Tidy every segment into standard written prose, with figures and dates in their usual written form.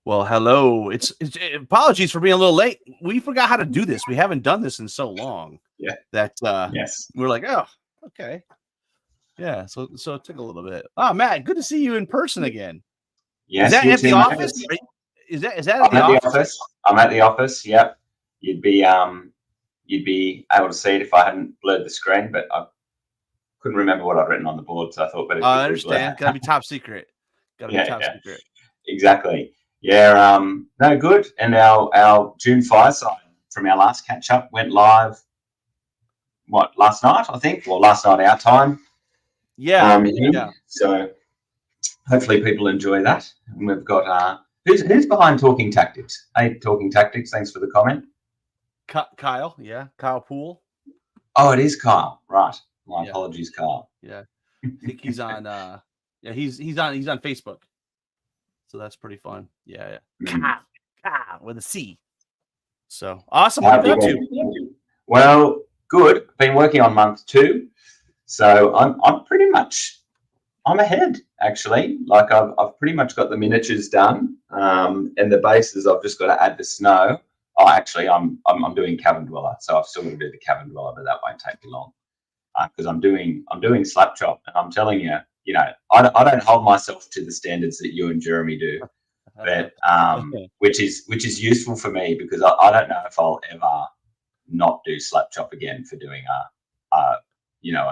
Well, hello. Apologies for being a little late. We forgot how to do this. We haven't done this in so long. Yeah. That Yes. we're like, oh, okay. Yeah. So it took a little bit. Oh, Matt, good to see you in person again. Yes. Is that you at the too, mate. office? Is that I'm at the at office? the office. I'm at the office. Yep. You'd be able to see it if I hadn't blurred the screen, but I couldn't remember what I'd written on the board, so I thought better. I understand. Got to be top secret. Got to be top Yeah. secret. Exactly. Yeah. No, good. And our June fireside from our last catch up went live. What, last night? I think. Well, last night our time. Yeah. Yeah. So hopefully people enjoy that. And we've got who's behind Talking Tactics? Hey, Talking Tactics. Thanks for the comment. Kyle. Yeah. Kyle Poole. Oh, it is Kyle. Right. My apologies, Kyle. Yeah. I think he's on. He's on Facebook. So that's pretty fun. Yeah. Kyle with a C. So awesome. What have you been up to? Well, good. Been working on month 2, so I'm ahead actually. Like I've pretty much got the miniatures done, and the bases I've just got to add the snow. Oh, actually, I'm doing Cavern Dweller, so I've still got to do the Cavern Dweller, but that won't take me long because I'm doing Slap Chop, and I'm telling you, I don't hold myself to the standards that you and Jeremy do, but which is useful for me because I don't know if I'll ever not do Slap Chop again for doing a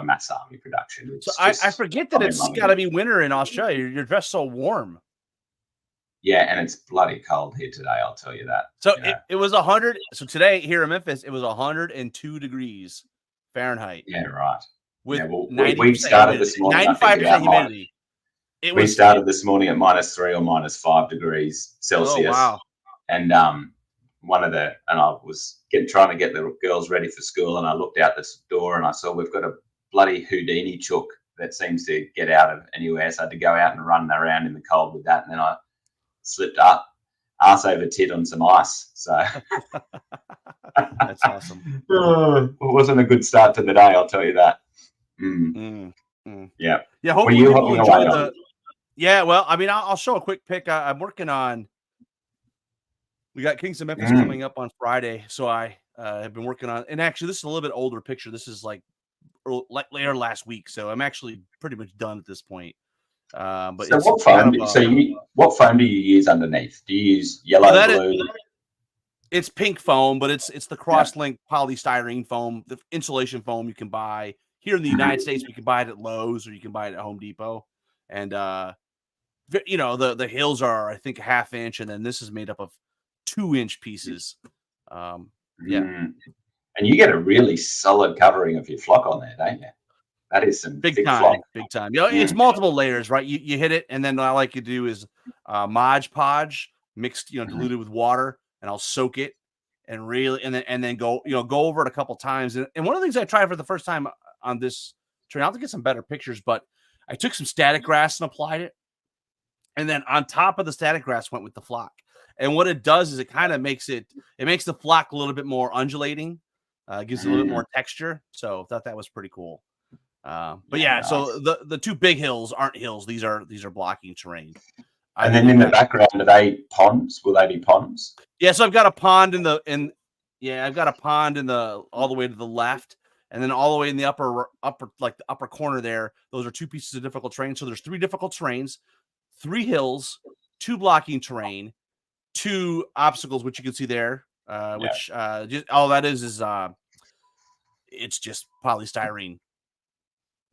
mass army production. So I forget that it's got to be winter in Australia. You're dressed so warm. Yeah, and it's bloody cold here today, I'll tell you that. So it was 100. So today here in Memphis, it was 102 degrees Fahrenheit. Yeah, right. With we started this morning 95% humidity. We started this morning at -3 or -5 degrees Celsius. Oh, wow. And I was trying to get the girls ready for school, and I looked out this door and I saw we've got a bloody Houdini chook that seems to get out of anywhere. So I had to go out and run around in the cold with that, and then I slipped up arse over tit on some ice. So that's awesome. It wasn't a good start to the day, I'll tell you that. Yeah. Yeah. Hopefully people enjoy the. Yeah. Well, I mean, I'll show a quick pic. I'm working on. We got Kings of Memphis coming up on Friday, so I have been working on. And actually, this is a little bit older picture. This is like later last week, so I'm actually pretty much done at this point. But so what foam? What foam do you use underneath? Do you use yellow, blue? It's pink foam, but it's the cross-link polystyrene foam, the insulation foam you can buy here in the United States. We can buy it at Lowe's or you can buy it at Home Depot. And the hills are, I think, 1/2 inch, and then this is made up of 2-inch pieces. And you get a really solid covering of your flock on there, don't you? That is some big time. It's multiple layers, right? You hit it, and then what I like to do is Mod Podge mixed, diluted with water, and I'll soak it and really, and then go over it a couple times. And one of the things I tried for the first time on this train, I'll have to get some better pictures, but I took some static grass and applied it, and then on top of the static grass went with the flock. And what it does is it kind of makes the flock a little bit more undulating, gives it a little bit more texture. So I thought that was pretty cool. But nice. So the 2 big hills aren't hills; these are blocking terrain. And then in the background, are they ponds? Will they be ponds? Yeah, so I've got a pond I've got a pond all the way to the left, and then all the way in the upper like the upper corner there. Those are 2 pieces of difficult terrain. So there's 3 difficult terrains, 3 hills, 2 blocking terrain, 2 obstacles, which you can see there. Which just all that is it's just polystyrene.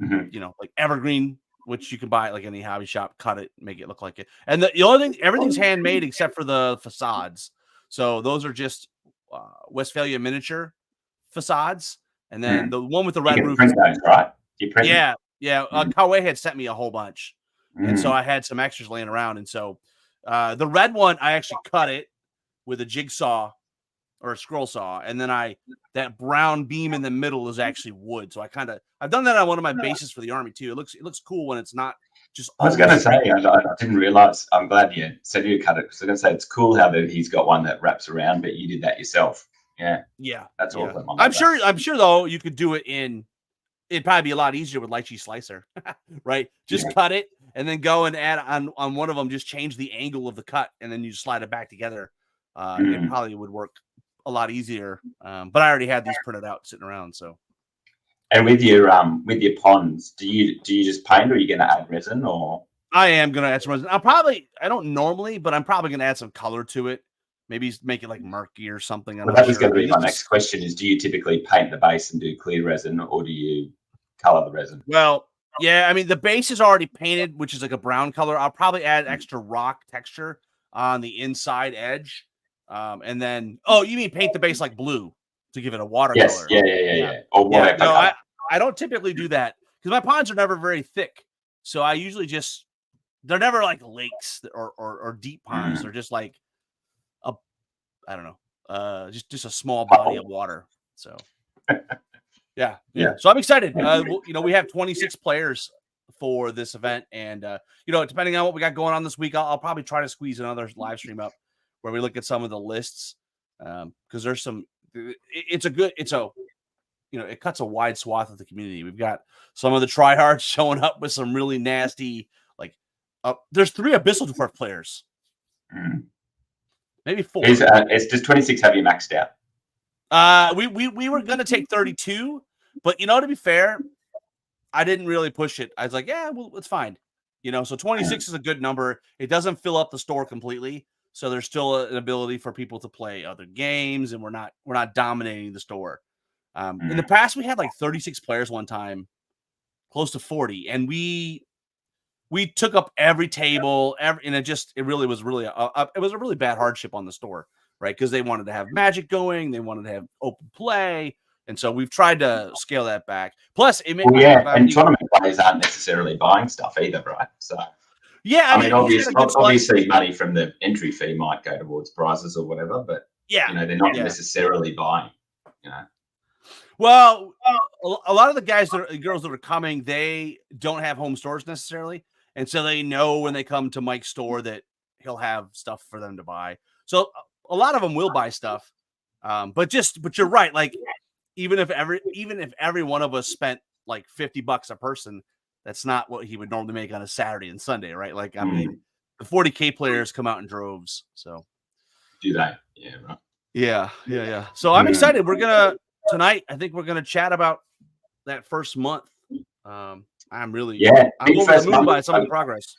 Like evergreen, which you can buy at like any hobby shop, cut it, make it look like it. And the only thing, everything's handmade except for the facades. So those are just Westphalia miniature facades. And then the one with the red roof. Print those, right? Yeah. Kawe had sent me a whole bunch. And so I had some extras laying around. And so the red one, I actually cut it with a jigsaw or a scroll saw, and then that brown beam in the middle is actually wood. So I've done that on one of my bases for the army too. It looks cool when it's not just. I was going to say, I didn't realize. I'm glad you said you cut it, because I was going to say it's cool how he's got one that wraps around, but you did that yourself. Yeah, that's awesome. I'm sure though you could do it in. It'd probably be a lot easier with lychee slicer, right? Just cut it and then go and add on one of them. Just change the angle of the cut, and then you slide it back together. It probably would work a lot easier. But I already had these printed out sitting around. So, and with your ponds, do you just paint, or are you going to add resin? Or I am going to add some resin. I don't normally, but I'm probably going to add some color to it. Maybe make it like murky or something. Well, that was going to be my next question: is do you typically paint the base and do clear resin, or do you color the resin? Well, yeah, I mean the base is already painted, which is like a brown color. I'll probably add extra rock texture on the inside edge. And then, you mean paint the base like blue to give it a watercolor? Yes, yeah. Or whatever. No, I don't typically do that because my ponds are never very thick. So I usually they're never like lakes or deep ponds. They're just like I don't know, just a small body of water. So yeah. So I'm excited. We have 26 players for this event, and depending on what we got going on this week, I'll probably try to squeeze another live stream up where we look at some of the lists, because there's some. It cuts a wide swath of the community. We've got some of the tryhards showing up with some really nasty, there's 3 Abyssal Dwarf players. Maybe 4. It's just 26 have you maxed out? We were gonna take 32, but to be fair, I didn't really push it. I was like, yeah, well, it's fine. So 26 is a good number. It doesn't fill up the store completely, so there's still an ability for people to play other games, and we're not dominating the store. In the past, we had like 36 players one time, close to 40, and we took up every table, and it really was it was a really bad hardship on the store, right? Because they wanted to have Magic going, they wanted to have open play, and so we've tried to scale that back. Plus, and tournament players aren't necessarily buying stuff either, right? So yeah, I mean obviously money from the entry fee might go towards prizes or whatever, but they're not necessarily buying. Well, a lot of the girls that are coming, they don't have home stores necessarily. And so they know when they come to Mike's store that he'll have stuff for them to buy. So a lot of them will buy stuff. But you're right. Like even if every one of us spent like $50 a person, that's not what he would normally make on a Saturday and Sunday, right? Like, I mean, the 40K players come out in droves. So do they? Yeah, right. Yeah. So I'm excited. Tonight, I think we're gonna chat about that first month. I'm over the moon by some of the progress.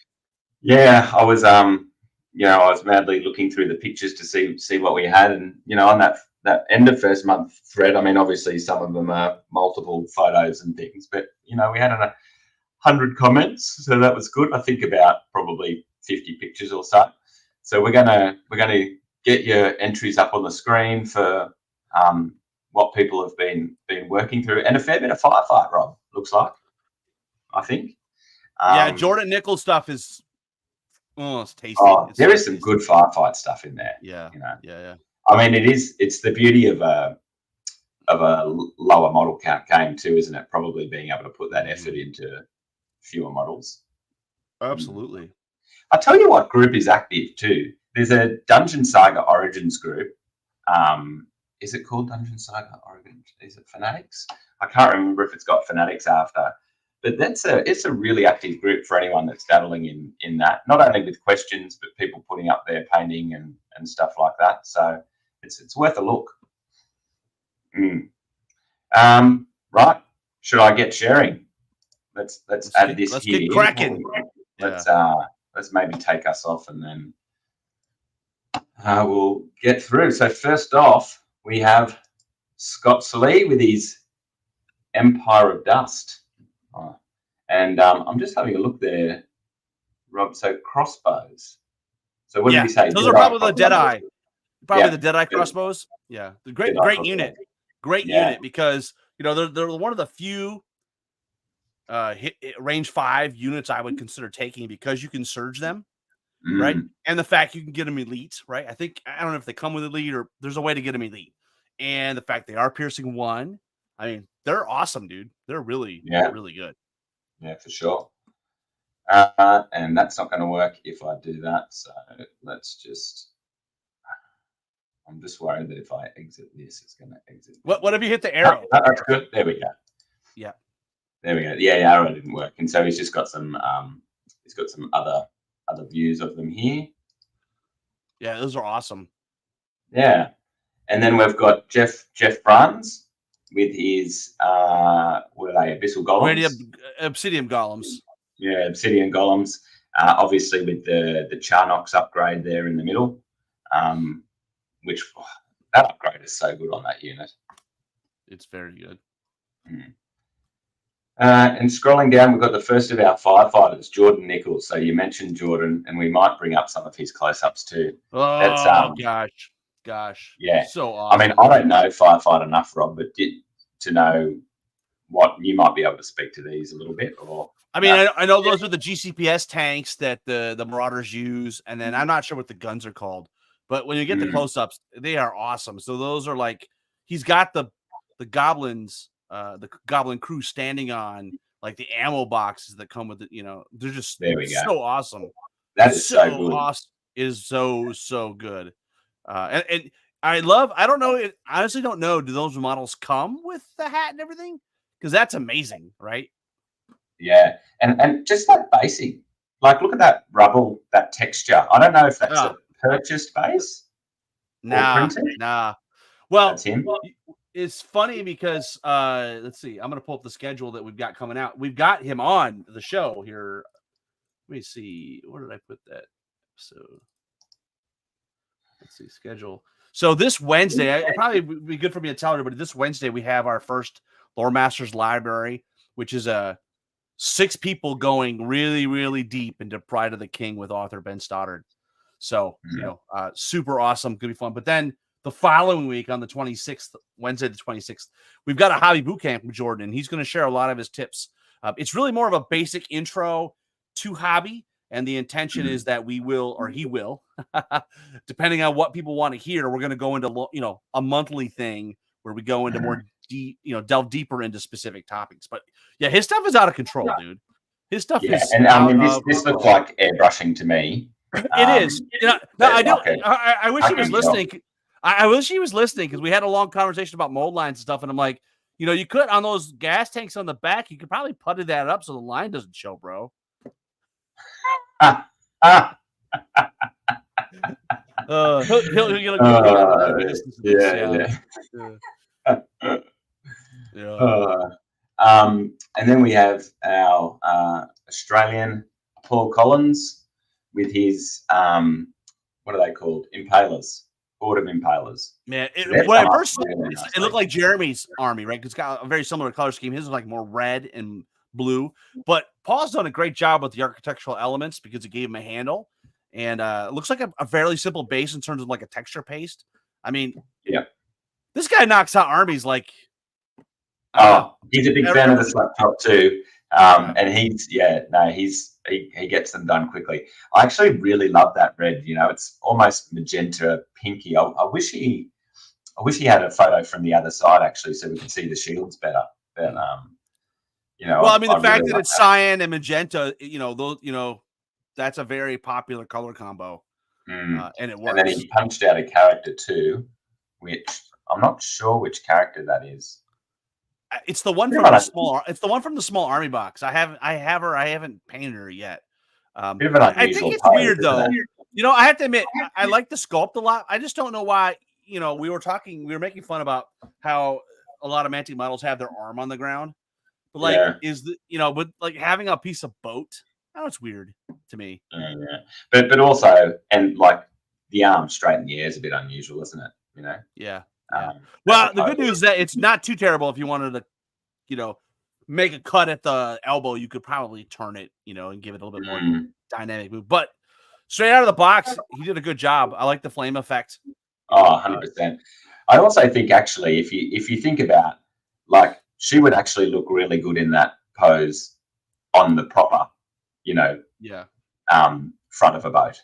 Yeah, I was I was madly looking through the pictures to see what we had, and on that end of first month thread, I mean, obviously some of them are multiple photos and things, but we had 100 comments, so that was good. I think about probably 50 pictures or so. So we're gonna get your entries up on the screen for what people have been working through, and a fair bit of firefight, Rob, looks like, I think. Jordan Nichols stuff is it's tasty. There is some good firefight stuff in there. Yeah. I mean, it's the beauty of a lower model count game too, isn't it? Probably being able to put that effort into fewer models. Absolutely. I'll tell you what group is active too. There's a Dungeon Saga Origins group. Is it called Dungeon Saga Origins? Is it Fanatics? I can't remember if it's got Fanatics after, but it's a really active group for anyone that's dabbling in that. Not only with questions, but people putting up their painting and stuff like that. So it's worth a look. Right. Should I get sharing? Let's add this here. Get cracking. Let's maybe take us off, and then we'll get through. So first off, we have Scott Salee with his Empire of Dust. And I'm just having a look there, Rob. So crossbows. So what did we say? Those are probably the Deadeye. Probably the Deadeye crossbows. Yeah. The great unit. Great unit, because they're one of the few range 5 units I would consider taking, because you can surge them. right? And the fact you can get them elite, right? I don't know if they come with elite or there's a way to get them elite. And the fact they are piercing 1, I mean, they're awesome, dude. They're really, really good. Yeah, for sure. And that's not going to work if I do that. So let's just. I'm just worried that if I exit this, it's going to exit. What have you hit the arrow? That's good. There we go. Yeah. There we go. Yeah, the arrow didn't work, and so he's just got some. He's got some other views of them here. Yeah, those are awesome. Yeah, and then we've got Jeff Bruns with his what are they? Abyssal golems. Obsidian golems. Yeah, obsidian golems. Obviously with the Charnox upgrade there in the middle, which that upgrade is so good on that unit. It's very good. And scrolling down, we've got the first of our firefighters, Jordan Nichols. So you mentioned Jordan, and we might bring up some of his close-ups too. Oh, that's, gosh. Yeah. So awesome. I mean, I don't know firefight enough, Rob, but to know what you might be able to speak to these a little bit, or I mean, I know those are the GCPS tanks that the Marauders use, and then I'm not sure what the guns are called, but when you get the close-ups, they are awesome. So those are like he's got the goblins, the goblin crew standing on like the ammo boxes that come with it. They're just so awesome. That is so good. Awesome. It is so good. And I don't know. I honestly don't know. Do those models come with the hat and everything? Because that's amazing, right? Yeah, and just that basic, like look at that rubble, that texture. I don't know if that's a purchased base. Nah. Well, that's him. It's funny because let's see. I'm gonna pull up the schedule that we've got coming out. We've got him on the show here. Let me see. Where did I put that? So let's see schedule. So this Wednesday, it probably would be good for me to tell everybody. This Wednesday, we have our first Lore Masters Library, which is 6 people going really, really deep into Pride of the King with author Ben Stoddard. So, super awesome. Gonna be fun. But then the following week on the 26th, Wednesday, the 26th, we've got a hobby boot camp with Jordan, and he's going to share a lot of his tips. It's really more of a basic intro to hobby. And the intention is that we will, or he will, depending on what people want to hear, we're going to go into, a monthly thing where we go into more deep, delve deeper into specific topics. But yeah, his stuff is out of control, dude. His stuff is. And I mean, this looks like airbrushing to me. It is. I don't. I wish he was listening. I wish he was listening because we had a long conversation about mold lines and stuff, and I'm like, you could on those gas tanks on the back, you could probably putty that up so the line doesn't show, bro. He'll get a and then we have our Australian Paul Collins with his what are they called? Impalers. Board of Impalers. Man, when I first saw it looked like Jeremy's army, right? Because it's got a very similar color scheme. His is like more red and blue, but Paul's done a great job with the architectural elements because it gave him a handle, and it looks like a fairly simple base in terms of like a texture paste. I mean, this guy knocks out armies like. He's a big fan of the slap top too, and he gets them done quickly. I actually really love that red. It's almost magenta pinky. I wish he had a photo from the other side actually, so we can see the shields better. But well, I mean, the fact that it's cyan and magenta, that's a very popular color combo, and it works. And then he punched out a character too, which I'm not sure which character that is. It's the one from the small. It's the one from the small army box. I haven't painted her yet. I think it's weird though. I have to admit, I like the sculpt a lot. I just don't know why. We were making fun about how a lot of Mantic models have their arm on the ground. But but like having a piece of boat, it's weird to me. But also, and like the arm straight in the air is a bit unusual, isn't it? Yeah. Well, the good news is that it's not too terrible. If you wanted to, make a cut at the elbow, you could probably turn it, and give it a little bit more dynamic move. But straight out of the box, he did a good job. I like the flame effect. 100%. I also think actually, if you think about like. She would actually look really good in that pose on the proper, front of a boat,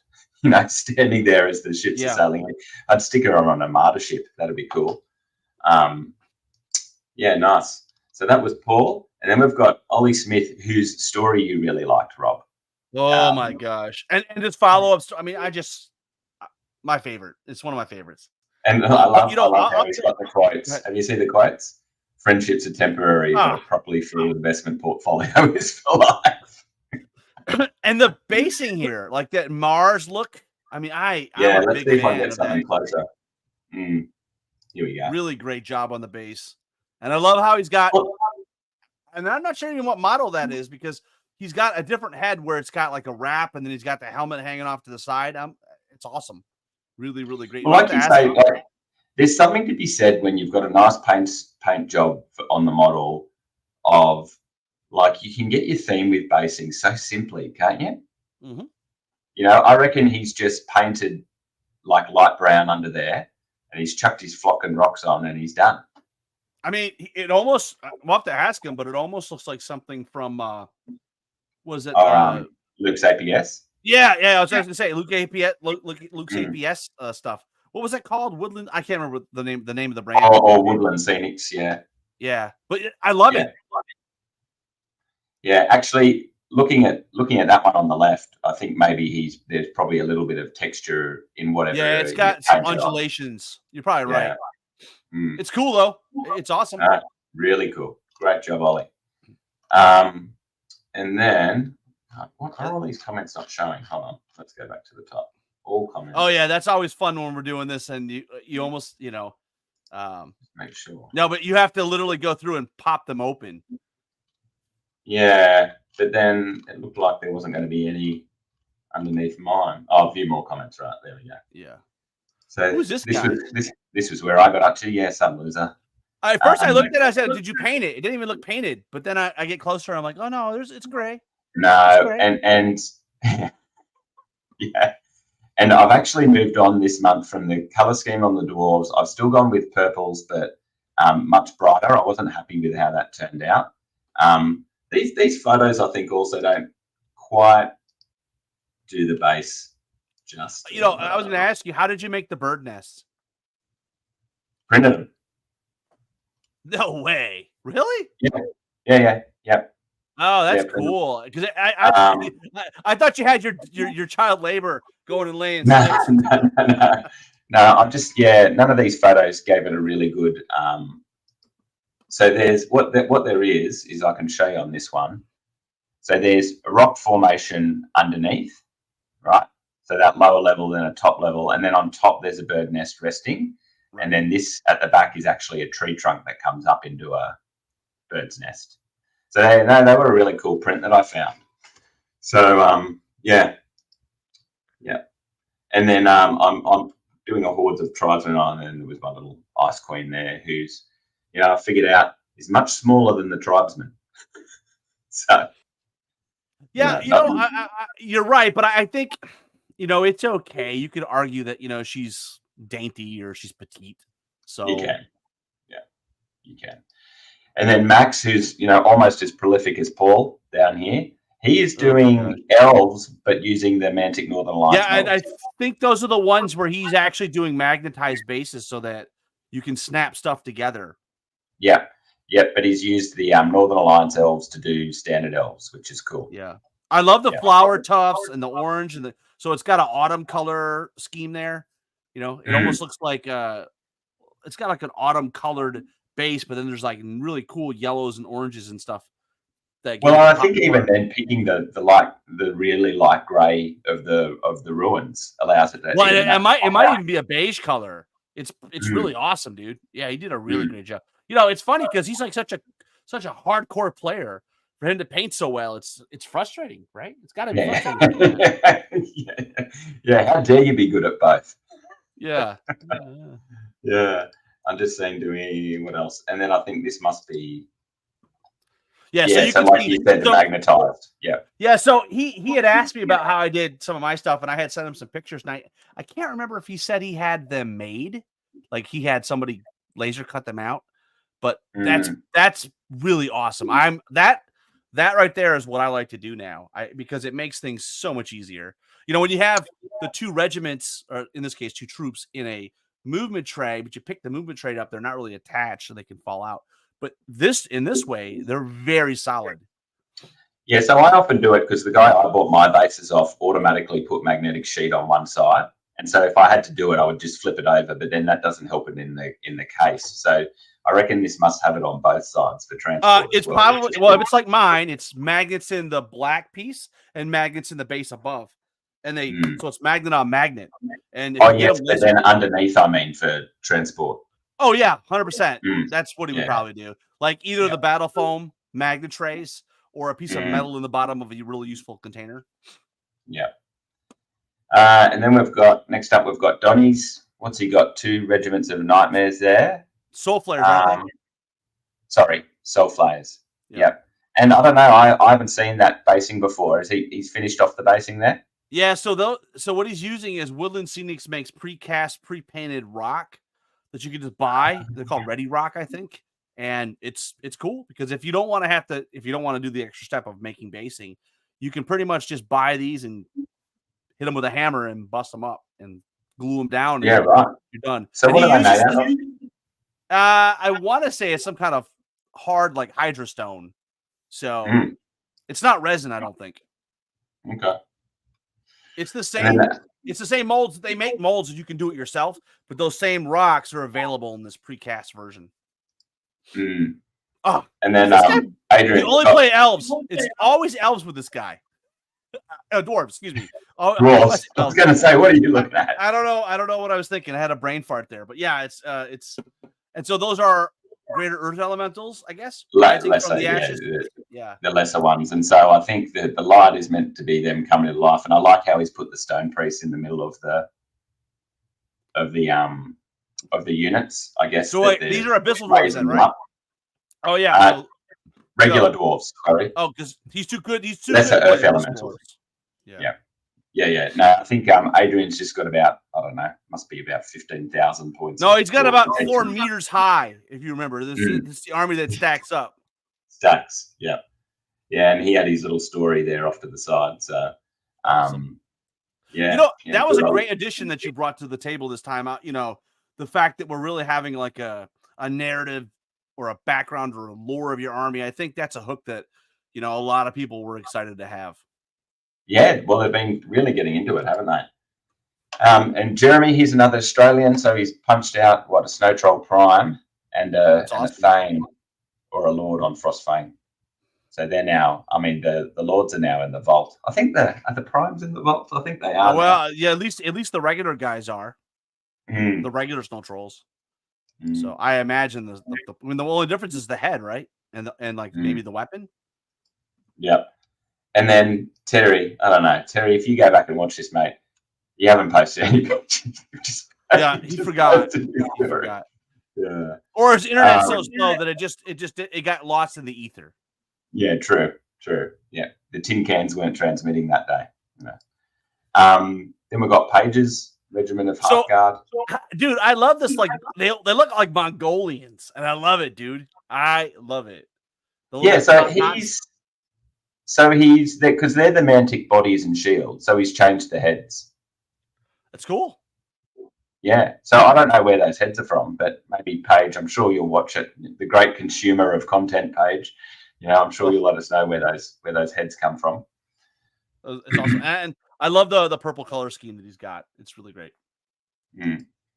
standing there as the ships are sailing in. I'd stick her on an armada ship. That'd be cool. Yeah, nice. So that was Paul. And then we've got Ollie Smith, whose story you really liked, Rob. Oh my gosh. And just follow-ups. I mean, my favorite. It's one of my favorites. And I love how he's got the quotes. Have you seen the quotes? Friendships are temporary, but a properly full investment portfolio is for life. And the basing here, like that Mars look. I mean, let's see if I get something closer. Here we go. Really great job on the base. And I love how he's got, and I'm not sure even what model that is, because he's got a different head where it's got like a wrap, and then he's got the helmet hanging off to the side. It's awesome. Really, really great. Well, like you say, there's something to be said when you've got a nice paint job on the model of, like, you can get your theme with basing so simply, can't you? Mm-hmm. I reckon he's just painted like light brown under there, and he's chucked his flock and rocks on, and he's done. I mean, it almost, we'll have to ask him, but it almost looks like something from, was it Luke's APS? Yeah, I was going to say Luke's APS stuff. What was that called? Woodland? I can't remember the name of the brand. Oh, Woodland Scenics, yeah. Yeah, but I love it. Yeah, actually, looking at that one on the left, I think maybe there's probably a little bit of texture in whatever. Yeah, it's got some undulations. You're probably right. It's cool though. It's awesome. Really cool. Great job, Ollie. And then, what are all these comments not showing? Hold on. Let's go back to the top. All comments. Oh yeah, that's always fun when we're doing this, and you almost make sure. No, but you have to literally go through and pop them open. Yeah, but then it looked like there wasn't going to be any underneath mine. Oh, view more comments. Right, there we go. Yeah. So who's this guy? This was where I got up to. Yeah, some loser. At first, I looked at it. I said, "Did you paint it?" It didn't even look painted. But then I get closer. I'm like, "Oh no, it's gray." No, gray. and yeah, and I've actually moved on this month from the color scheme on the dwarves. I've still gone with purples, but much brighter. I wasn't happy with how that turned out. These photos, I think, also don't quite do the base just. I was going to ask you, how did you make the bird nests? Printed them. No way. Really? Yeah. Oh, that's cool. Because I thought you had your child labor going and laying. No. I'm just none of these photos gave it a really good. So there's what there is I can show you on this one. So there's a rock formation underneath, right? So that lower level, then a top level, and then on top there's a bird nest resting. And then this at the back is actually a tree trunk that comes up into a bird's nest. So they were a really cool print that I found. So yeah. And then I'm doing a hordes of tribesmen on, and there was my little ice queen there, who's I figured out is much smaller than the tribesman. So yeah, you're right, but I think it's okay. You could argue that she's dainty or she's petite. So you can. And then Max, who's almost as prolific as Paul down here, he is doing elves but using the Mantic Northern Alliance. Yeah, and I think those are the ones where he's actually doing magnetized bases so that you can snap stuff together. Yeah, but he's used the Northern Alliance elves to do standard elves, which is cool. Yeah, I love the flower tufts and the orange so it's got an autumn color scheme there. It almost looks like it's got like an autumn colored base, but then there's like really cool yellows and oranges and stuff. I think even then picking the really light gray of the ruins allows it to. Well, it might even be a beige color. It's really awesome, dude. Yeah, he did a really great job. It's funny because he's like such a hardcore player. For him to paint so well, it's frustrating, right? It's got to be frustrating. Yeah. How dare you be good at both? Yeah. Yeah. I'm just saying, doing what else? And then I think this must be. Yeah. So like you said, the magnetized. Yeah. Yeah. So he had asked me about how I did some of my stuff, and I had sent him some pictures. And I can't remember if he said he had them made, like he had somebody laser cut them out. But that's really awesome. That right there is what I like to do now. Because it makes things so much easier. You know, when you have the two regiments, or in this case, two troops in a movement tray, but you pick the movement tray up, they're not really attached, so they can fall out. But in this way, they're very solid. Yeah, so I often do it because the guy I bought my bases off automatically put magnetic sheet on one side, and so if I had to do it, I would just flip it over. But then that doesn't help it in the case. So I reckon this must have it on both sides for transport. It's probably if it's like mine, it's magnets in the black piece and magnets in the base above, and so it's magnet on magnet. And yes, but then underneath, I mean, for transport. Oh yeah, 100%. That's what he would probably do. Like either the battle foam magnet trays or a piece of metal in the bottom of a really useful container. Yeah. And then next up, we've got Donny's. What's he got? 2 regiments of nightmares there. Soul Flayers, aren't they? Sorry, Soul Flayers. Yeah. And I don't know, I haven't seen that basing before. He's finished off the basing there? Yeah, so what he's using is Woodland Scenics makes precast, pre-painted rock that you can just buy. They're called Ready Rock, I think. And it's cool because if you don't want to do the extra step of making basing, you can pretty much just buy these and hit them with a hammer and bust them up and glue them down. Yeah, right. You're done. So what are they made out of? I want to say it's some kind of hard like hydrostone. So it's not resin, I don't think. Okay. It's the same. It's the same molds. They make molds that you can do it yourself, but those same rocks are available in this precast version. Oh, and then Adrian. We only play elves. It's always elves with this guy. Dwarves, excuse me. Dwarves. I was gonna say, what are you looking at? I don't know what I was thinking. I had a brain fart there, but yeah, it's and so those are greater earth elementals, I guess. Lesser, from the ashes. Yeah, the lesser ones, and so I think that the light is meant to be them coming to life, and I like how he's put the stone priest in the middle of the units, I guess. So these are abyssal dwarves, then, right? Oh yeah, regular dwarves. Sorry. Oh, because he's too good. He's too lesser good earth elementals. Yeah. No, I think Adrian's just got about, I don't know, must be about 15,000 points. No, he's got about 4 meters high. If you remember, this is the army that stacks up. Stacks. Yeah, and he had his little story there off to the side. So, yeah. That was a great addition that you brought to the table this time. The fact that we're really having like a narrative or a background or a lore of your army. I think that's a hook that, a lot of people were excited to have. Yeah, well, they've been really getting into it, haven't they? And Jeremy, he's another Australian, so he's punched out a Snow Troll Prime and a Thane or a Lord on Frostfang. So they're now, the Lords are now in the vault. I think are the Primes in the vault? I think they are. Well, yeah, at least the regular guys are. The regular Snow Trolls. So I imagine the only difference is the head, right? And maybe the weapon. Yep. And then Terry, I don't know. Terry, if you go back and watch this, mate, you haven't posted any pictures. He forgot. Yeah. Or his internet's so slow that it got lost in the ether. Yeah, true. Yeah. The tin cans weren't transmitting that day. Then we've got Pages, Regiment of Hearthguard. Dude, I love this. Like they look like Mongolians, and I love it, dude. I love it. So he's there because they're the Mantic bodies and shields. So he's changed the heads. That's cool. Yeah. So I don't know where those heads are from, but maybe Paige, I'm sure you'll watch it. The great consumer of content, Paige. I'm sure you'll let us know where those heads come from. It's awesome. And I love the purple color scheme that he's got. It's really great.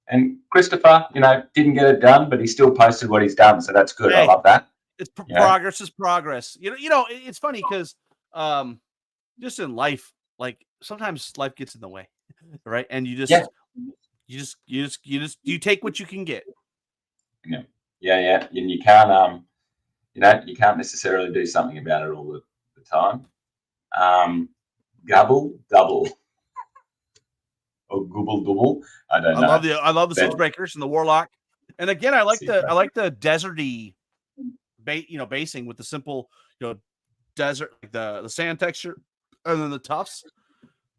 And Christopher, didn't get it done, but he still posted what he's done. So that's good. Hey, I love that. It's progress is progress. It's funny because just in life, like sometimes life gets in the way, right? And you take what you can get. Yeah. And you can't, you can't necessarily do something about it all the time. Gobble double or gobble double. I don't know. I love the Siege Breakers and the Warlock. And again, I like the deserty basing with the simple, desert, like the sand texture, and then the tufts.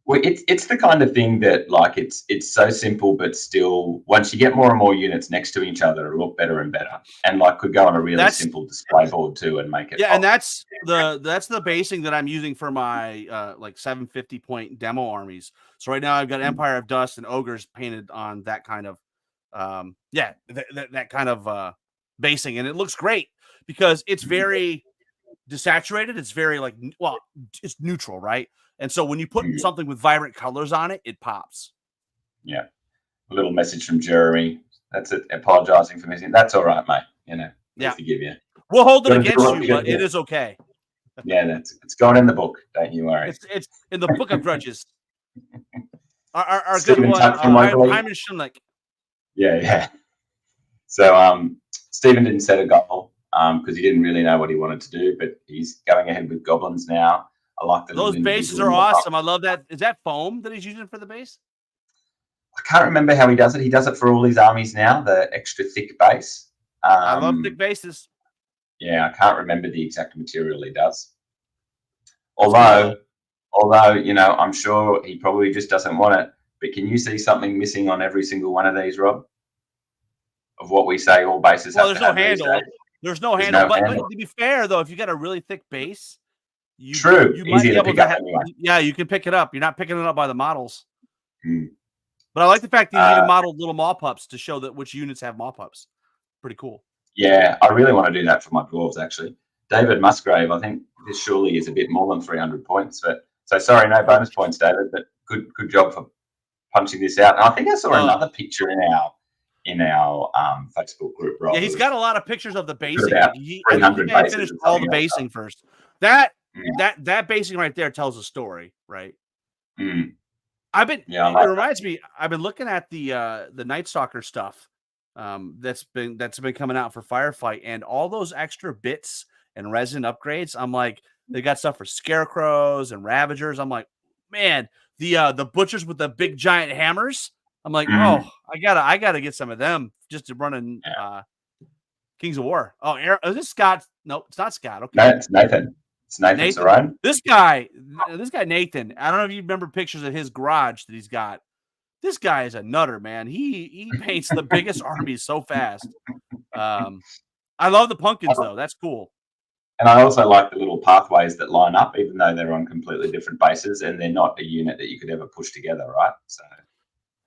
Well, it's the kind of thing that like it's so simple, but still, once you get more and more units next to each other, it'll look better and better. And like could go on a really That's simple display board too, and make it yeah, and pop. that's the basing that I'm using for my like 750 point demo armies. So right now I've got Empire of Dust and Ogres painted on that kind of that kind of basing, and it looks great because it's very desaturated. It's very like well, it's neutral, right? And so when you put Mm, something with vibrant colors on it, it pops. yeah. A little message from Jeremy. That's it. Apologizing for missing. That's all right, mate. You know, we Yeah, forgive you. we'll hold it Gotta do against what you, you but gotta it do. is okay. Yeah, it's going in the book. Don't you worry. It's in the book of grudges. Our good Stephen one, touched him locally. Hyman Schimlick. Yeah. So Stephen didn't set a goal because he didn't really know what he wanted to do, but he's going ahead with goblins now. I like the Those little bases individual are walk-up. awesome. I love that. Is that foam that he's using for the base? I can't remember how he does it. He does it for all his armies now, the extra thick base. I love thick bases. Yeah, I can't remember the exact material he does. That's Although, you know, I'm sure he probably just doesn't want it. But can you see something missing on every single one of these, Rob? Of what we say all bases well, have there's to no have these handle. days? There's no There's handle. no But handle. to be fair, though, if you got a really thick base, True. you might Easier be to able pick to up anyway. yeah, you can pick it up. You're not picking it up by the models. Hmm. But I like the fact that he even Uh, modeled little maw pups to show that which units have maw pups. Pretty cool. Yeah, I really want to do that for my dwarves, actually. David Musgrave, I think this surely is a bit more than 300 points. But so sorry, no bonus points, David, but good job for punching this out. And I think I saw another picture in our Facebook group, Rob. Yeah, he's got a lot of pictures of the basing. about I think 300 he may have bases finished or all the something else. basing first. That Mm. that basing right there tells a story, right? Mm. It Yeah, reminds me, I've been looking at the Night Stalker stuff that's been coming out for Firefight, and all those extra bits and resin upgrades. I'm like, they got stuff for scarecrows and ravagers. I'm like, man, the butchers with the big giant hammers. I'm like, Mm. oh, I gotta get some of them just to run in Kings of War. Oh, is this Scott? No, it's not Scott. Okay, no, it's Nathan. It's Nathan Sarone. This guy Nathan. I don't know if you remember pictures of his garage that he's got. This guy is a nutter, man. He paints the biggest armies so fast. I love the pumpkins though. That's cool. And I also like the little pathways that line up, even though they're on completely different bases and they're not a unit that you could ever push together, right? So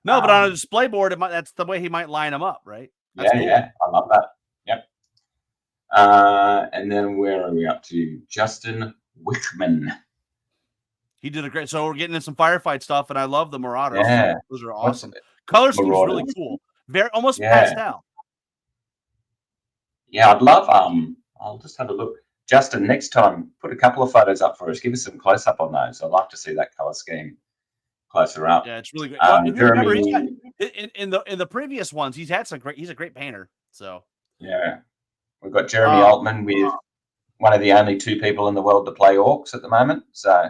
no, but on a display board, that's the way he might line them up, right? That's cool. I love that. Yep. And then where are we up to? Justin Wickman. He did a great. So we're getting in some firefight stuff, and I love the Marauders. Yeah, those are awesome. Color scheme's really cool. Very almost pastel. Yeah, I'd love. I'll just have a look. Justin, next time, put a couple of photos up for us. Give us some close up on those. I'd like to see that color scheme closer up. Yeah, it's really great. Jeremy, remember, in the previous ones, he's had some great. He's a great painter. So yeah, we've got Jeremy Altman with one of the only two people in the world to play orcs at the moment. So,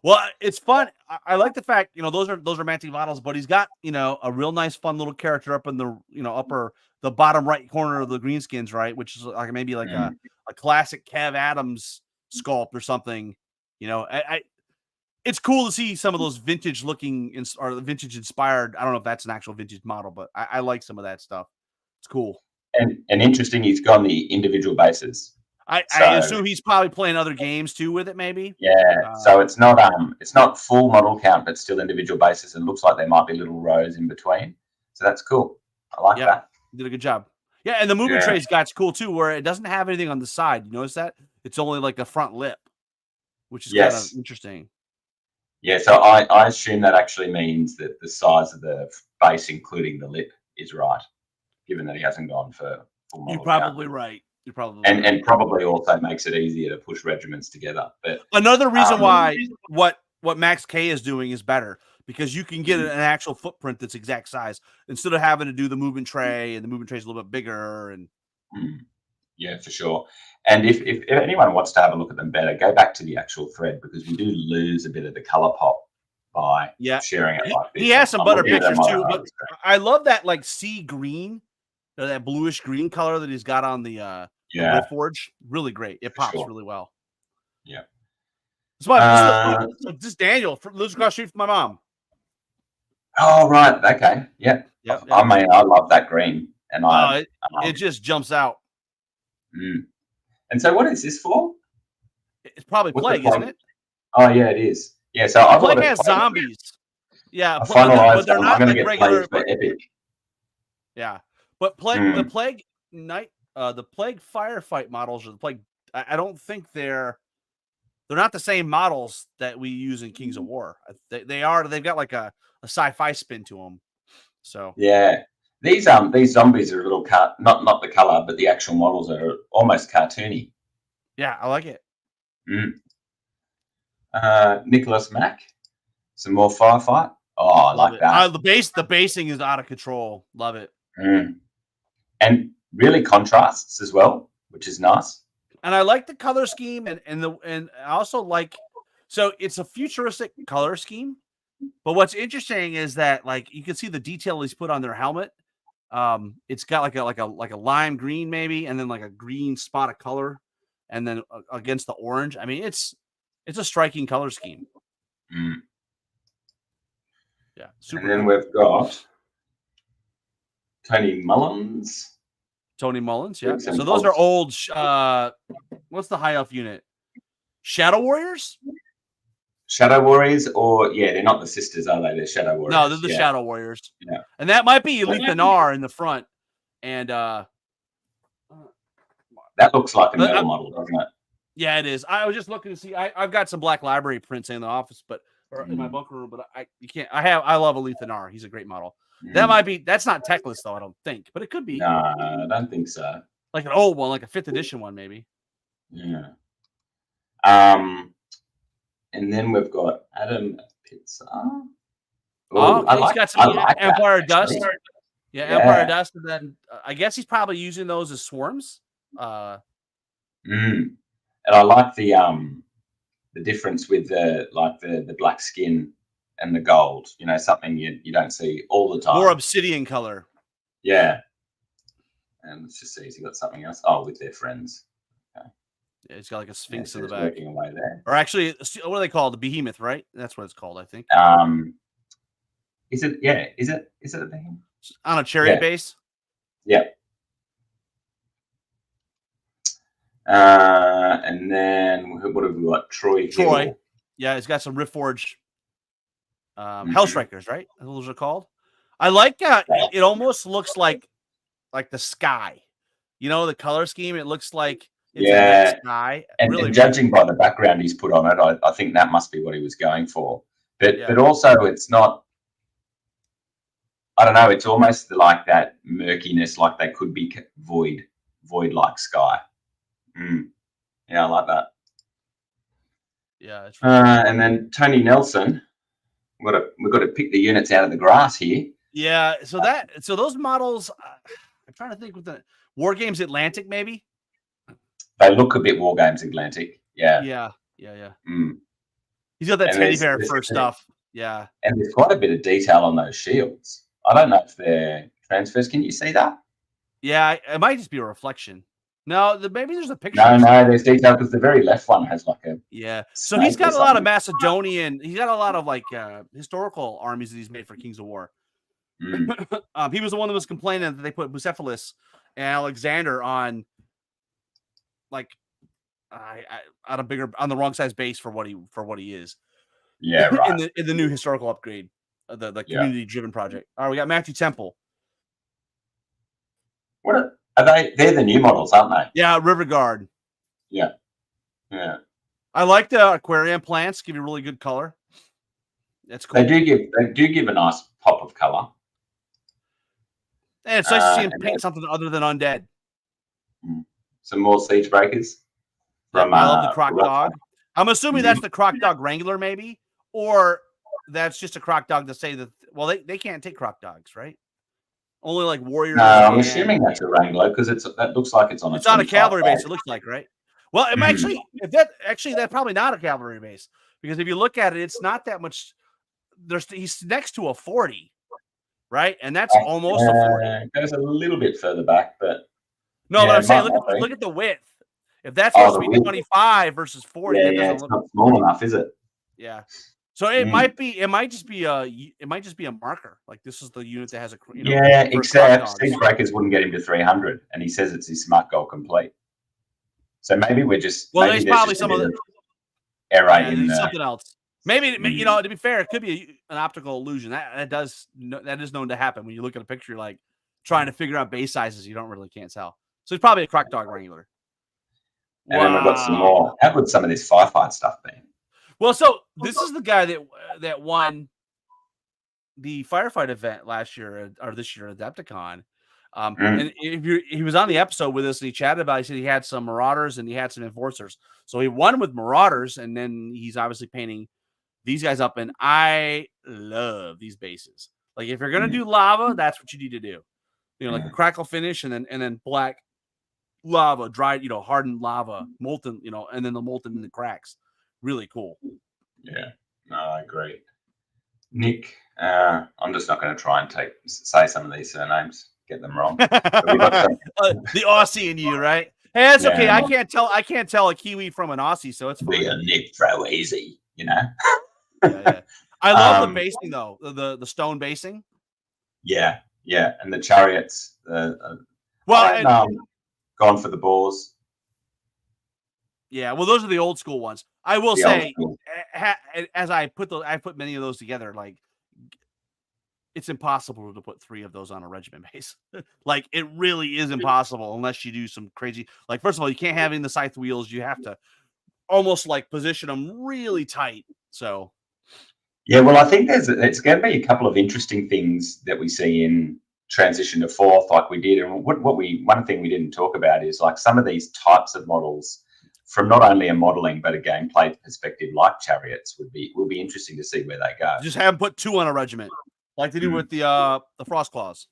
well, it's fun. I like the fact those are Mantic models, but he's got a real nice, fun little character up in the the bottom right corner of the greenskins, right, which is like maybe like a classic Kev Adams sculpt or something. It's cool to see some of those vintage looking or vintage inspired. I don't know if that's an actual vintage model, but I like some of that stuff. It's cool. And interesting, he's gone the individual bases. I assume he's probably playing other games too with it, maybe. Yeah. So it's not full model count, but still individual bases. And looks like there might be little rows in between. So that's cool. I like that. Did a good job. Yeah, and the movement trays got's cool too, where it doesn't have anything on the side. You notice that? It's only like the front lip, which is kind of interesting. Yeah, so I assume that actually means that the size of the base, including the lip, is right, given that he hasn't gone for full model. You're probably right. You're probably and probably also makes it easier to push regiments together. But another reason why what Max K is doing is better, because you can get an actual footprint that's exact size instead of having to do the movement tray, and the movement tray is a little bit bigger. And yeah, for sure. And if anyone wants to have a look at them better, go back to the actual thread, because we do lose a bit of the color pop by sharing it like this. He has some better pictures too, but I love that like sea green, that bluish green color that he's got on the Forge. Really great. It pops really well. Yeah. It's my this Daniel lives across the street from my mom. Oh, right. Okay. Yeah. Yep. I mean, I love that green, and it just jumps out. And so, what is this for? It's probably Plague, isn't it? Oh, yeah, it is. Yeah. So I Plague has zombies. Yeah, but they're not like regular. For epic. Yeah, but the Plague Night, the Plague Firefight models, or the Plague. I don't think they're not the same models that we use in Kings of War. They are. They've got like a sci-fi spin to them. So yeah, these zombies are a little not the color, but the actual models are almost cartoony. Yeah, I like it. Nicholas Mack, some more firefight. Oh, I like that. The basing is out of control. Love it. And really contrasts as well, which is nice. And I like the color scheme, and I also like, so it's a futuristic color scheme. But what's interesting is that, like, you can see the detail he's put on their helmet. It's got like a lime green maybe, and then like a green spot of color, and then against the orange. I mean, it's a striking color scheme. Yeah, super. And then we've got Tony Mullins. Yeah. So those are old. What's the high elf unit? Shadow Warriors. Shadow Warriors, or they're not the sisters, are they? They're Shadow Warriors. No, they're the Shadow Warriors. Yeah, and that might be Elite Nar in the front, and that looks like a metal model, doesn't it? Yeah, it is. I was just looking to see. I've got some Black Library prints in the office, or in my bunker room, but you can't. I love Elite Nar. He's a great model. That might be. That's not techless though. I don't think, but it could be. No, I don't think so. Like an old one, like a 5th edition one, maybe. Yeah. And then we've got Adam Pizza. He's got some Empire Dust. Yeah, Empire Dust, and then I guess he's probably using those as swarms. And I like the difference with the black skin and the gold. You know, something you don't see all the time. More obsidian color. Yeah. And let's just see, has he got something else? Oh, with their friends. Okay. Yeah, he's got like a sphinx in the back. Working away there. Or actually, what are they called? The behemoth, right? That's what it's called, I think. Is it? Yeah. Is it a behemoth? On a chariot base? Yeah. And then what have we got? Troy. Yeah, he's got some Riftforge Hellstrikers, right? Those are called. I like it almost looks like the sky. You know, the color scheme, it looks like it's a sky. And, really, judging by the background he's put on it, I think that must be what he was going for. But also it's not, I don't know, it's almost like that murkiness, like they could be void like sky. Yeah, I like that. Yeah, it's really and then Tony Nelson, we've got to pick the units out of the grass here. Yeah, so those models, I'm trying to think with the War Games Atlantic, maybe. They look a bit War Games Atlantic. Yeah. He's got that teddy bear fur stuff. Yeah. And there's quite a bit of detail on those shields. I don't know if they're transfers. Can you see that? Yeah, it might just be a reflection. No, maybe there's a picture. No, there's detail because the very left one has like a. Yeah. So he's got a lot of Macedonian. He's got a lot of like historical armies that he's made for Kings of War. He was the one that was complaining that they put Bucephalus and Alexander on like on the wrong size base for what he is. Yeah, right. in the new historical upgrade, the community driven project. All right, we got Matthew Temple. What are they? They're the new models, aren't they? Yeah, River Guard. Yeah. I like the aquarium plants. Give you really good color. That's cool. They do give a nice pop of color. And it's nice to see him paint something other than undead. Some more siege breakers. I love the Croc Dog. I'm assuming that's the Croc Dog Wrangler, maybe, or that's just a Croc Dog to say that. Well, they can't take Croc Dogs, right? Only like warriors. No, I'm assuming that's a Wrangler because that looks like it's on. It's on a cavalry base. It looks like, right? Well, that's probably not a cavalry base because if you look at it, it's not that much. He's next to a 40, right? And that's almost a 40. It goes a little bit further back, but no, but I'm saying look at the width. If that's Oh, supposed the to be wheel. 25 versus 40, Yeah, that yeah, doesn't it's look. not small enough, is it? Yeah. So it Mm. might be. It might just be a marker. Like this is the unit that has a. Yeah, for clock except dogs. Speed Breakers wouldn't get him to 300, and he says it's his smart goal complete. So maybe we're just Well, maybe there's probably just a some of bit the. of error Yeah, in there's something else. Maybe Mm. to be fair, it could be an optical illusion. That is known to happen when you look at a picture, like trying to figure out base sizes. You can't tell. So it's probably a croc dog wrangler. And then we've got some Wow. more. How good some of this firefight stuff been? Well, so this is the guy that won the firefight event last year or this year at Adepticon. And he was on the episode with us and he chatted about. He said he had some Marauders and he had some Enforcers. So he won with Marauders, and then he's obviously painting these guys up. And I love these bases. Like if you're gonna do lava, that's what you need to do. Like a crackle finish, and then black lava, dried, hardened lava, molten, and then the molten in the cracks. Really cool. Yeah, no, I agree. Nick, I'm just not going to try and say some of these surnames, get them wrong. The Aussie in you, right? Hey, that's okay. Yeah. I can't tell a Kiwi from an Aussie, so it's fine. Be a Nick throw easy, Yeah. I love the basing though, the stone basing. Yeah, and the chariots. Gone for the boars. Yeah, well, those are the old school ones. I will say, as I put many of those together, like it's impossible to put 3 of those on a regiment base. Like it really is impossible unless you do some crazy. Like first of all, you can't have in the scythe wheels. You have to almost like position them really tight. So. Yeah, well, I think it's going to be a couple of interesting things that we see in transition to 4th, like we did, and one thing we didn't talk about is like some of these types of models from not only a modeling but a gameplay perspective, like chariots, will be interesting to see where they go. Just have them put 2 on a regiment, like they do with the Frost Claws.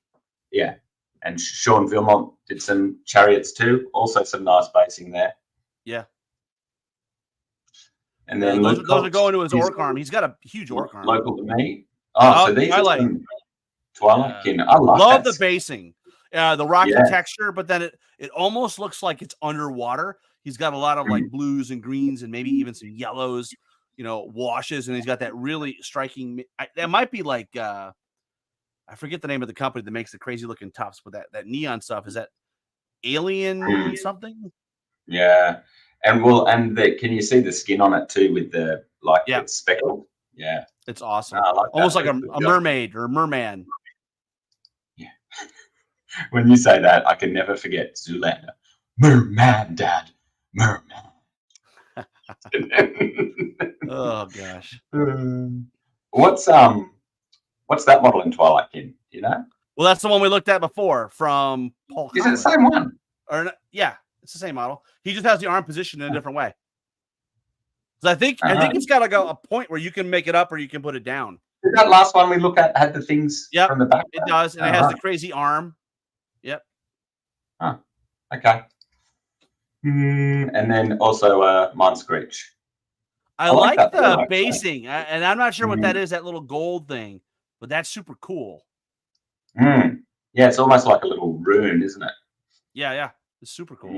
Yeah, and Sean Vilmont did some chariots too. Also, some nice basing there. Yeah. And then those are going to his orc arm. He's got a huge orc arm. Local to me. So these are some Twilight Kin. I love the basing, the rocky texture, but then it almost looks like it's underwater. He's got a lot of like blues and greens and maybe even some yellows, washes, and he's got that really striking. That might be like I forget the name of the company that makes the crazy looking tops with that neon stuff. Is that Alien something? Yeah. And can you see the skin on it too with the it's speckled? Yeah. It's awesome. Almost like a mermaid or a merman. Yeah. When you say that, I can never forget Zoolander. Merman, Dad. Merman. Oh gosh. What's that model in Twilight Kin? Well, that's the one we looked at before from Paul. Is it the same one? Yeah, it's the same model. He just has the arm positioned in a different way. So I think it's got like a point where you can make it up or you can put it down. Did that last one we looked at had the things from the back? It does, and it has the crazy arm. Yep. Huh. Okay. And then also Mind Screech. I like the basing, and I'm not sure what that is, that little gold thing, but that's super cool. Yeah, it's almost like a little rune, isn't it? Yeah. It's super cool.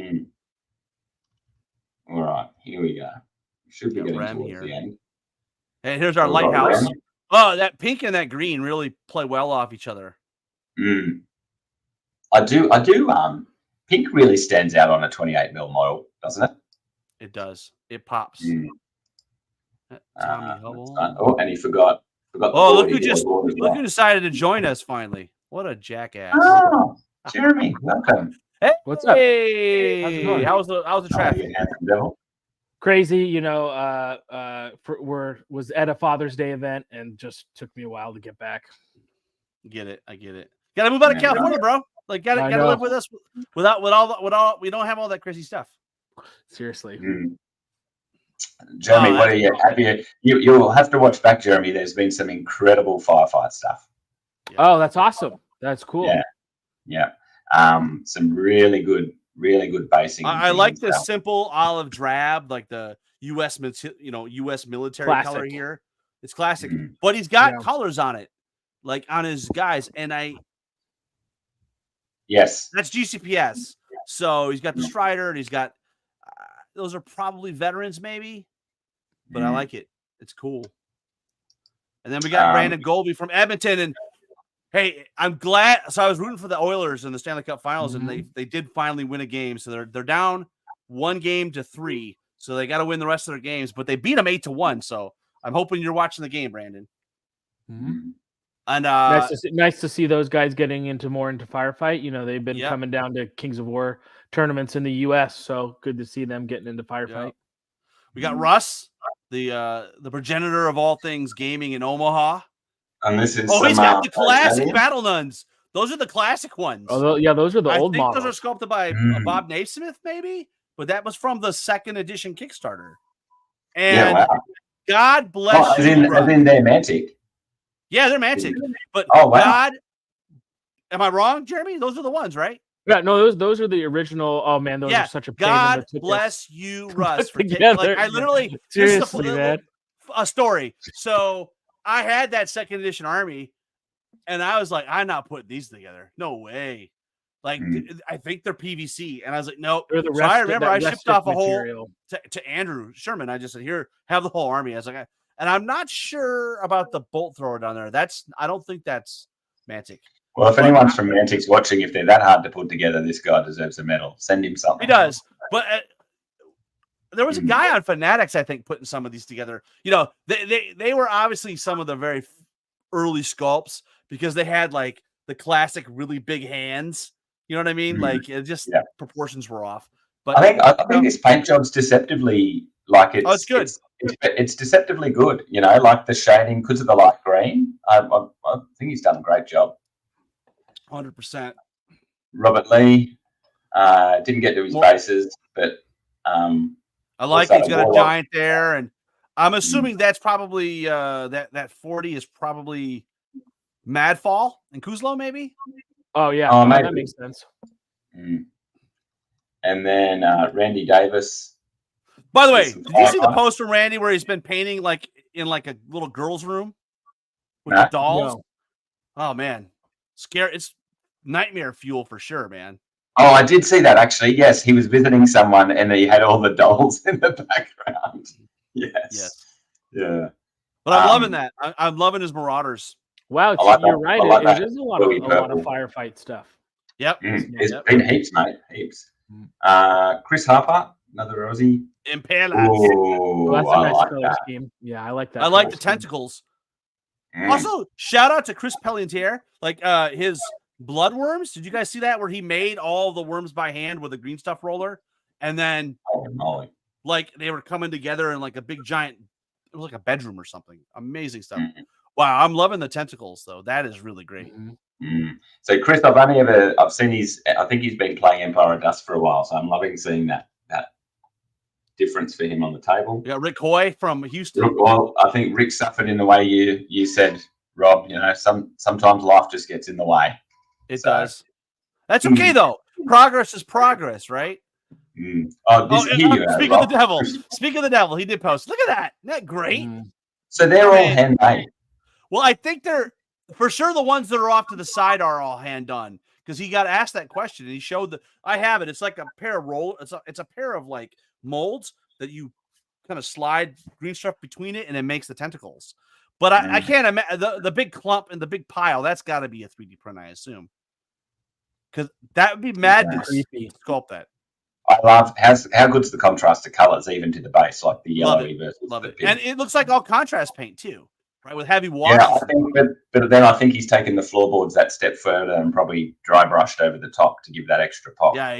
All right, here we go. We should be getting towards the end. And here's our lighthouse. Oh, that pink and that green really play well off each other. I do. Pink really stands out on a 28mm model, doesn't it? It does. It pops. Tommy Hubble. Oh, and he forgot. Oh, look who decided to join us finally. What a jackass. Oh, Jeremy, welcome. Hey, what's up? Hey, how's it going? How's the traffic? Crazy, was at a Father's Day event and just took me a while to get back. I get it. Gotta move out of California, bro. Like gotta live with us without we don't have all that crazy stuff. Seriously. Jeremy, what are you happy? You'll have to watch back, Jeremy. There's been some incredible firefight stuff. Yeah. Oh, that's awesome. That's cool. Yeah. Some really good basing. I like the simple olive drab, like the U.S. military classic color here. It's classic, but he's got colors on it, like on his guys, and yes, that's GCPS. So he's got the Strider, and he's got. those are probably veterans, maybe, but I Mm. like it. It's cool. And then we got Brandon Golby from Edmonton, and hey, I'm glad. So I was rooting for the Oilers in the Stanley Cup Finals, and they did finally win a game. So they're down 1-3, so they got to win the rest of their games. But they beat them 8-1. So I'm hoping you're watching the game, Brandon. Mm. And nice to see those guys getting into firefight. You know, they've been coming down to Kings of War tournaments in the U.S., so good to see them getting into firefight. Yep. We got Russ, the progenitor of all things gaming in Omaha. And this is he's got the classic Battle Nuns. Those are the classic ones. Oh, yeah, those are the old models. I think those are sculpted by Bob Naismith, maybe, but that was from the second edition Kickstarter. And God bless you. As in they're Mantic. Yeah, they're Mantic. But God, am I wrong, Jeremy? Those are the ones, right? Yeah, no, those are the original. Oh man, those are such a pain. God bless you, Russ. For I literally seriously, man. A story. So I had that second edition army, and I was like, I'm not putting these together. No way. Like I think they're PVC, and I was like, no. So I remember I shipped off a whole to Andrew Sherman. I just said, here, have the whole army. I was like, and I'm not sure about the bolt thrower down there. I don't think that's Mantic. Well, if anyone's from Mantic's watching, if they're that hard to put together, this guy deserves a medal. Send him something. He does. But there was a guy on Fanatics, I think, putting some of these together. You know, they were obviously some of the very early sculpts because they had like the classic really big hands. You know what I mean? Like it just proportions were off. But I think this paint job's deceptively like it's. Oh, it's good. It's deceptively good. You know, like the shading because of the light green. I think he's done a great job. 100%. Robert Lee didn't get to his bases, but I like it. He's got a giant there, and I'm assuming that's probably that 40 is probably Madfall and Kuzlo, maybe. Oh yeah, that makes sense. And then Randy Davis. By the way, did you see the post from Randy where he's been painting like in like a little girl's room with the dolls? No. Oh man, scary! It's nightmare fuel for sure, man. Oh, I did see that actually. Yes, he was visiting someone and he had all the dolls in the background. Yes. Yeah. But I'm loving that. I'm loving his Marauders. Wow, you're right. It is a lot of firefight stuff. Yep. It's been heaps, mate. Heaps. Chris Harper, another Aussie. Impaler. Oh, that's a nice color scheme. Yeah, I like that. I like the tentacles. Also, shout out to Chris Pelletier. Like his bloodworms. Did you guys see that where he made all the worms by hand with a green stuff roller, and then like they were coming together in like a big giant. It was like a bedroom or something. Amazing stuff. Wow, I'm loving the tentacles though. That is really great. So Chris, I've seen I think he's been playing Empire of Dust for a while, so I'm loving seeing that difference for him on the table. You got Rick Hoy from Houston. Well, I think Rick suffered in the way you said, Rob. You know, sometimes life just gets in the way. It does. That's okay though. Progress is progress, right? Speaking of the devil. Speaking of the devil, he did post. Look at that. Isn't that great? So they're all handmade. Well, I think they're for sure the ones that are off to the side are all hand done because he got asked that question and he showed I have it. It's like a pair of it's a pair of like molds that you kind of slide green stuff between it and it makes the tentacles. But I can't imagine the big clump and the big pile. That's got to be a 3D print, I assume, because that would be madness to sculpt that. I love how good's the contrast of colors even to the base, like the yellowy versus love it. And it looks like all contrast paint too, right? With heavy wash. Yeah, I think, but then I think he's taken the floorboards that step further and probably dry brushed over the top to give that extra pop. Yeah,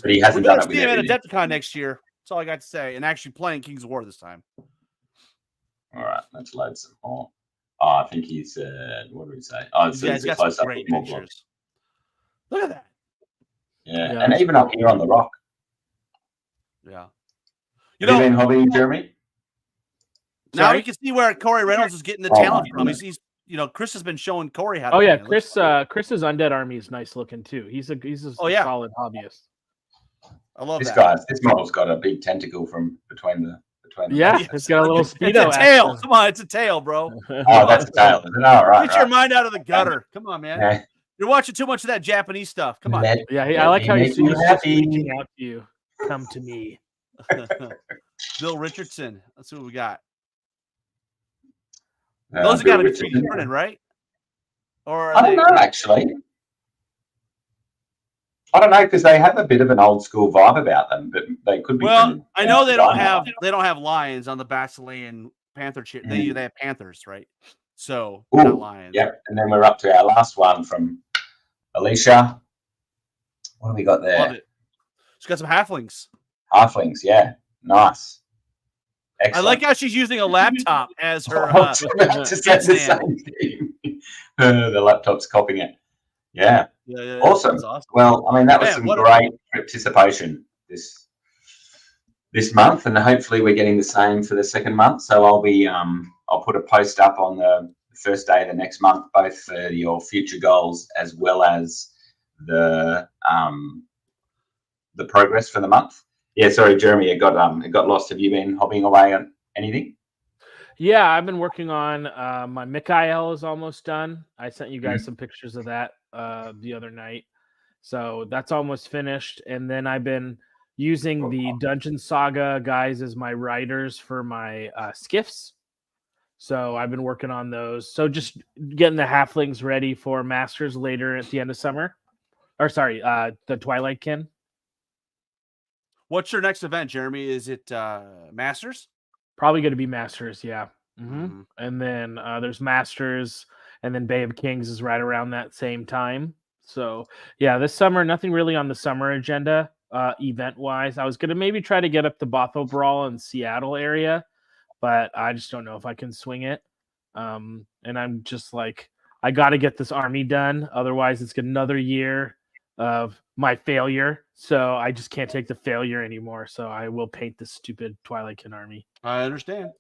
but he hasn't done it with everything. At Adepticon next year. That's all I got to say. And actually playing Kings of War this time. All right, let's load some more. Oh, I think he's what do we say? Oh, so he's got some great pictures. Look at that. Yeah, and even up here on the rock. Yeah. You know, been hobbying, Jeremy? Now we can see where Corey Reynolds is getting the talent from. He's Chris has been showing Corey how to paint. Chris's Undead Army is nice looking too. He's a solid hobbyist. I love this model's got a big tentacle from between the it's got a little speedo. It's a tail. Action. Come on, it's a tail, bro. Oh, that's a tail. All right. Get your mind out of the gutter. Come on, man. Okay. You're watching too much of that Japanese stuff. Come on. I like how he's reaching out to you. Come to me. Bill Richardson. Let's see what we got. Uh, Those have Bill got to be Richardson. 3D printed, right? Or are I don't they? know, actually. I don't know, because they have a bit of an old school vibe about them, but they could be. Well, from I know they don't Dynamite. have lions on the Basilean Panther chip. They have panthers, right? So Ooh, not lions. Yep, and then we're up to our last one from Alicia. What do we got there? Love it. She's got some halflings. Halflings, yeah, nice. I Excellent. like how she's using a laptop as her. I was about to say the same thing. The laptop's copying it. Yeah. Yeah, Awesome. that's awesome. Well, I mean, that was Man, some what great participation this month, and hopefully we're getting the same for the second month. So I'll put a post up on the first day of the next month, both for your future goals as well as the progress for the month. Yeah, sorry, Jeremy, it got lost. Have you been hopping away on anything? Yeah, I've been working on my Mikael is almost done. I sent you guys some pictures of that the other night. So that's almost finished. And then I've been using the Dungeon Saga guys as my writers for my skiffs. So I've been working on those. So just getting the halflings ready for Masters later at the end of summer. Or sorry, the Twilight Kin. What's your next event, Jeremy? Is it Masters? Probably going to be Masters, yeah. Mm-hmm. And then there's Masters, and then Bay of Kings is right around that same time. So yeah, this summer, nothing really on the summer agenda event-wise. I was going to maybe try to get up to Bothell Brawl in Seattle area, but I just don't know if I can swing it. And I'm just like, I got to get this army done. Otherwise, it's another year of my failure. So I just can't take the failure anymore. So I will paint this stupid Twilight Kin army. I understand.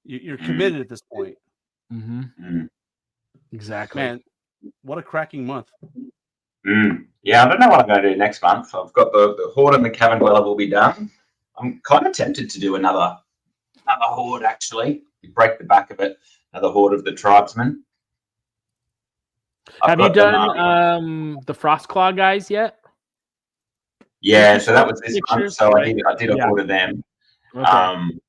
You're committed at this point. Exactly. Man, what a cracking month. Yeah, I don't know what I'm going to do next month. I've got the Horde and the Cavern Dweller will be done. I'm kind of tempted to do another Horde, actually. You break the back of it. Another Horde of the Tribesmen. Have you done the Frostclaw guys yet? Yeah, so that was this month. So right? I did a Horde of them. Okay.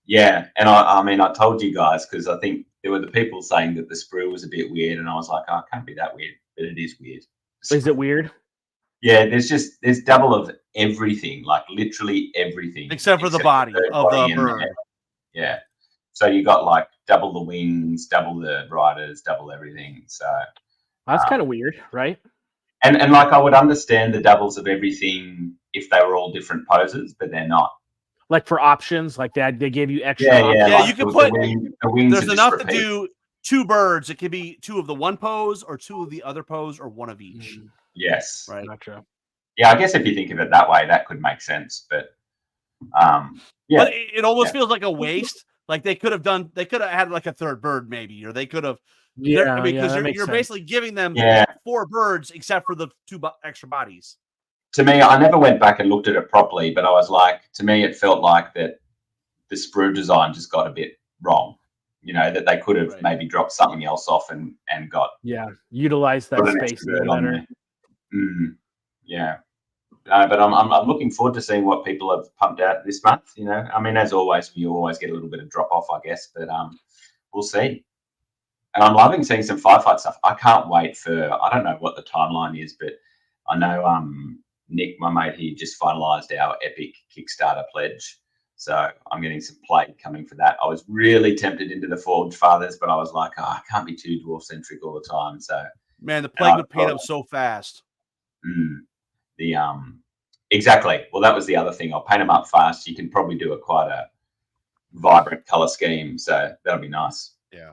Yeah, and I mean, I told you guys because I think there were the people saying that the sprue was a bit weird, and I was like, oh, it can't be that weird, but it is weird. Is it weird? Yeah, there's double of everything, like literally everything, except for the body of the bird. Yeah, so you got like double the wings, double the riders, double everything. So that's kind of weird, right? And like I would understand the doubles of everything if they were all different poses, but they're not. Like for options, like that, they gave you extra. Yeah, like you can put. The wings there's enough to do 2 birds. It could be 2 of the one pose, or 2 of the other pose, or 1 of each. Yes, right. Not true. Yeah, I guess if you think of it that way, that could make sense. But yeah, but it almost feels like a waste. Like they could have had like a 3rd bird, maybe, or they could have. Yeah, I mean, because you're sense. basically giving them 4 birds, except for the 2 extra bodies. To me, I never went back and looked at it properly, but I was like, to me, it felt like that the sprue design just got a bit wrong. You know, that they could have maybe dropped something else off and got utilize that space better. Yeah, but I'm looking forward to seeing what people have pumped out this month. You know, I mean, as always, you always get a little bit of drop off, I guess, but we'll see. And I'm loving seeing some firefight stuff. I can't wait for. I don't know what the timeline is, but I know Nick, my mate, he just finalised our epic Kickstarter pledge. So I'm getting some play coming for that. I was really tempted into the Forge Fathers, but I was like, oh, I can't be too dwarf-centric all the time. So man, the plague would paint up so fast. Exactly. Well, that was the other thing. I'll paint them up fast. You can probably do quite a vibrant color scheme. So that'll be nice. Yeah.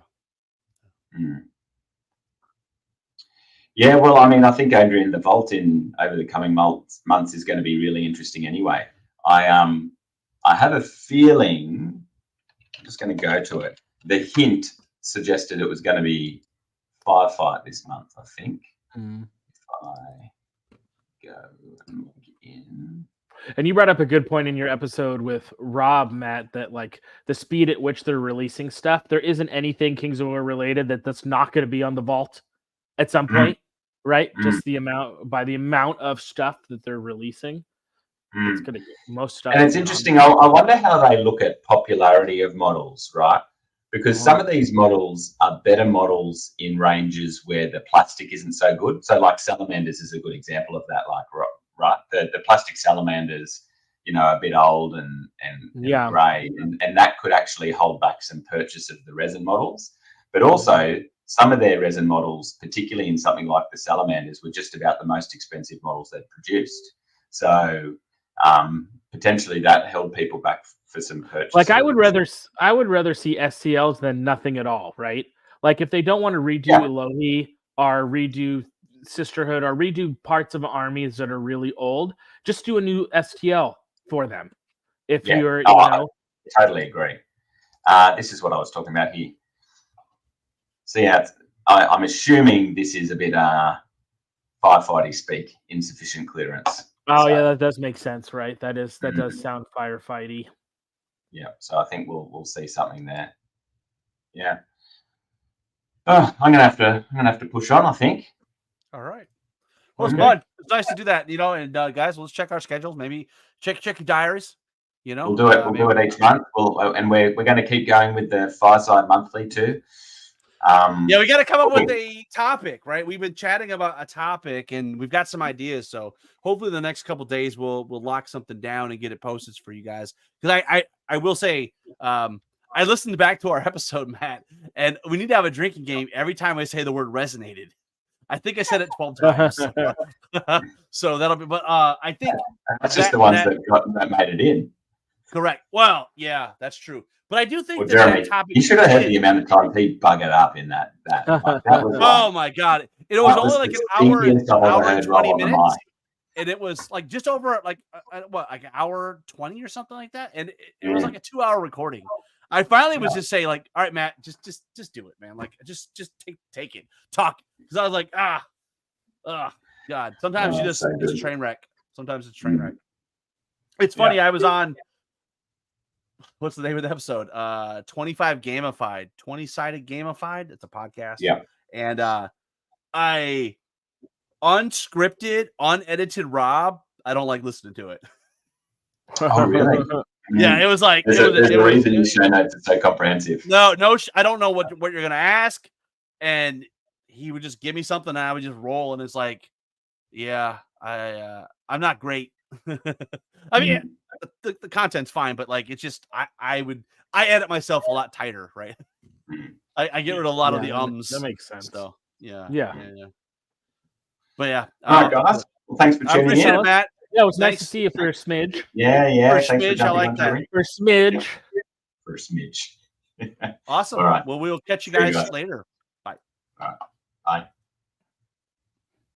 Yeah, well, I mean, I think Adrian, the vault over the coming months is going to be really interesting anyway. I have a feeling, I'm just going to go to it. The hint suggested it was going to be firefight this month, I think. If I go and log in. And you brought up a good point in your episode with Rob, Matt, that like the speed at which they're releasing stuff, there isn't anything Kings of War related that's not going to be on the vault at some point, right? Just the amount of stuff that they're releasing. It's gonna get most stuff. And it's interesting. I wonder how they look at popularity of models, right? Because some of these models are better models in ranges where the plastic isn't so good. So, like Salamanders is a good example of that. Like, right, the plastic Salamanders, you know, a bit old and grey, and that could actually hold back some purchase of the resin models. But also, some of their resin models, particularly in something like the Salamanders, were just about the most expensive models they'd produced. So potentially that held people back for some purchase. Like I would rather see SCLs than nothing at all, right? Like if they don't want to redo Elohi or redo Sisterhood or redo parts of armies that are really old, just do a new STL for them. If you're, I totally agree. This is what I was talking about here. So yeah, I'm assuming this is a bit firefighting speak, insufficient clearance. Oh yeah, that does make sense, right? That does sound firefighty. Yeah, so I think we'll see something there. Yeah. Oh, I'm gonna have to push on, I think. All right. Well, it's fun. It's nice to do that, you know. And guys, let's check our schedules. Maybe check your diaries. You know, we'll do it. We'll do it each month. And we're going to keep going with the Fireside Monthly too. Yeah, we got to come up with a topic, right? We've been chatting about a topic, and we've got some ideas. So hopefully, the next couple of days we'll lock something down and get it posted for you guys. Because I will say, I listened back to our episode, Matt, and we need to have a drinking game every time I say the word resonated. I think I said it 12 times. So that'll be. But I think that's just the ones that made it in. Correct. Well, yeah, that's true. But I do think that Jeremy, topic. You should have heard the amount of time he buggered up in that. That was oh my god! It was only like an hour and 20 minutes, and it was like just over like an hour 20 or something like that, and it was like a 2-hour recording. I finally was just saying like, all right, Matt, just do it, man. Like just take it, talk, because I was like, God. Sometimes it's a train wreck. Sometimes it's a train wreck. It's funny. I was on. What's the name of the episode? 25 Gamified, 20-sided Gamified. It's a podcast. Yeah. And I unscripted, unedited Rob. I don't like listening to it. Oh, really? Yeah, it was like there's a reason your show notes are so comprehensive. No, I don't know what you're gonna ask, and he would just give me something, and I would just roll, and it's like, yeah, I'm not great. I mean, the content's fine, but like it's just I edit myself a lot tighter, right? I get rid of a lot of the ums. That makes sense. So yeah. But yeah. All right, guys. Well, thanks for tuning in, Matt. Yeah, it was nice to see you for a smidge. Yeah. For a smidge, I like that. For a smidge. For a smidge. Awesome. All right. Well, we'll catch you guys later. Bye. All right. Bye.